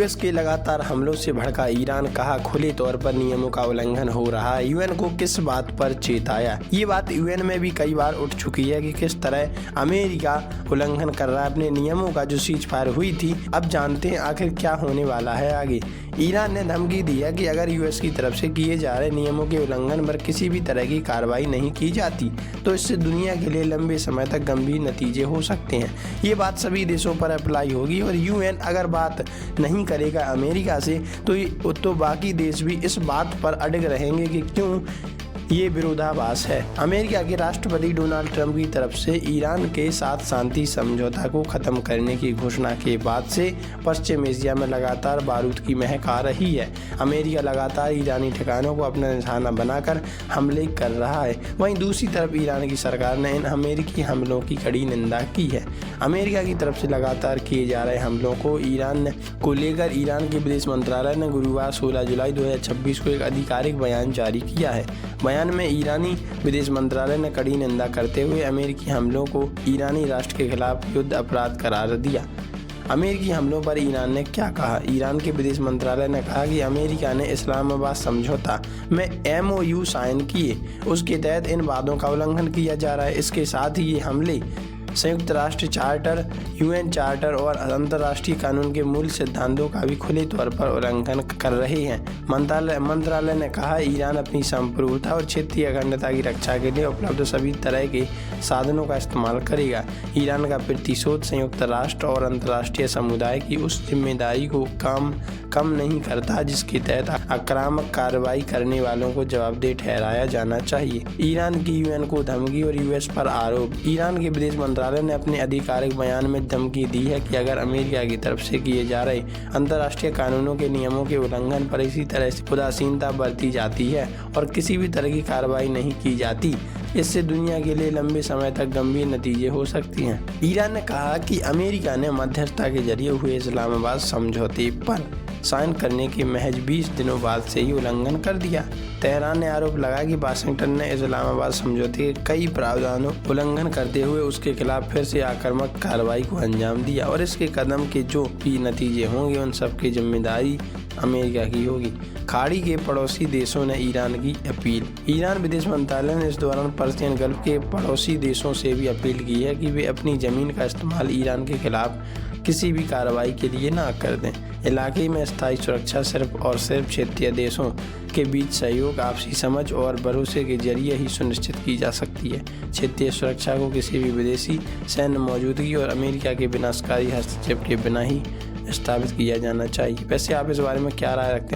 US के लगातार हमलों से भड़का ईरान, कहा खुले तौर पर नियमों का उल्लंघन हो रहा है। यूएन को किस बात पर चेताया? ये बात यूएन में भी कई बार उठ चुकी है कि किस तरह अमेरिका उल्लंघन कर रहा है अपने नियमों का, जो सीज फायर हुई थी। अब जानते हैं आखिर क्या होने वाला है आगे। ईरान ने धमकी दी है कि अगर यूएस की तरफ से किए जा रहे नियमों के उल्लंघन पर किसी भी तरह की कार्रवाई नहीं की जाती तो इससे दुनिया के लिए लंबे समय तक गंभीर नतीजे हो सकते हैं। ये बात सभी देशों पर अप्लाई होगी और यूएन अगर बात नहीं करेगा अमेरिका से तो बाकी देश भी इस बात पर अड़ग रहेंगे कि क्यों ये विरोधाभास है। अमेरिका के राष्ट्रपति डोनाल्ड ट्रंप की तरफ से ईरान के साथ शांति समझौता को खत्म करने की घोषणा के बाद से पश्चिम एशिया में लगातार बारूद की महक आ रही है। अमेरिका लगातार ईरानी ठिकानों को अपना निशाना बनाकर हमले कर रहा है। वहीं दूसरी तरफ ईरान की सरकार ने इन अमेरिकी हमलों की कड़ी निंदा की है। अमेरिका की तरफ से लगातार किए जा रहे हमलों को लेकर ईरान के विदेश मंत्रालय ने गुरुवार 16 जुलाई 2026 को एक आधिकारिक बयान जारी किया है। बयान में ईरानी विदेश मंत्रालय ने कड़ी निंदा करते हुए अमेरिकी हमलों को ईरानी राष्ट्र के खिलाफ युद्ध अपराध करार दिया। अमेरिकी हमलों पर ईरान ने क्या कहा? ईरान के विदेश मंत्रालय ने कहा कि अमेरिका ने इस्लामाबाद समझौता में MOU साइन किए, उसके तहत इन वादों का उल्लंघन किया जा रहा है। इसके साथ ही ये हमले संयुक्त राष्ट्र चार्टर, UN चार्टर और अंतर्राष्ट्रीय कानून के मूल सिद्धांतों का भी खुले तौर पर उल्लंघन कर रहे हैं। मंत्रालय ने कहा ईरान अपनी संप्रभुता और क्षेत्रीय अखंडता की रक्षा के लिए उपलब्ध सभी तरह के साधनों का इस्तेमाल करेगा। ईरान का प्रतिशोध संयुक्त राष्ट्र और अंतर्राष्ट्रीय समुदाय की उस जिम्मेदारी को कम नहीं करता जिसके तहत आक्रामक कार्रवाई करने वालों को जवाबदेह ठहराया जाना चाहिए। ईरान की UN को धमकी और US पर आरोप। ईरान के विदेश मंत्रालय ने अपने आधिकारिक बयान में धमकी दी है कि अगर अमेरिका की तरफ से किए जा रहे अंतर्राष्ट्रीय कानूनों के नियमों के उल्लंघन पर इसी तरह से उदासीनता बरती जाती है और किसी भी तरह की कार्रवाई नहीं की जाती, इससे दुनिया के लिए लंबे समय तक गंभीर नतीजे हो सकती हैं। ईरान ने कहा कि अमेरिका ने मध्यस्थता के जरिए हुए इस्लामाबाद समझौते पर साइन करने के महज 20 दिनों बाद से ही उल्लंघन कर दिया। तेहरान ने आरोप लगाया कि वाशिंगटन ने इस्लामाबाद समझौते के कई प्रावधानों उल्लंघन करते हुए उसके खिलाफ फिर से आक्रामक कार्रवाई को अंजाम दिया और इसके कदम के जो भी नतीजे होंगे उन सब की जिम्मेदारी अमेरिका की होगी। खाड़ी के पड़ोसी देशों ने ईरान की अपील। ईरान विदेश मंत्रालय ने इस दौरान पर्शियन गल्फ के पड़ोसी देशों से भी अपील की है कि वे अपनी जमीन का इस्तेमाल ईरान के खिलाफ किसी भी कार्रवाई के लिए ना कर दें। इलाके में स्थायी सुरक्षा सिर्फ और सिर्फ क्षेत्रीय देशों के बीच सहयोग, आपसी समझ और भरोसे के जरिए ही सुनिश्चित की जा सकती है। क्षेत्रीय सुरक्षा को किसी भी विदेशी सैन्य मौजूदगी और अमेरिका के विनाशकारी हस्तक्षेप के बिना ही स्थापित किया जाना चाहिए। वैसे आप इस बारे में क्या राय रखते हैं?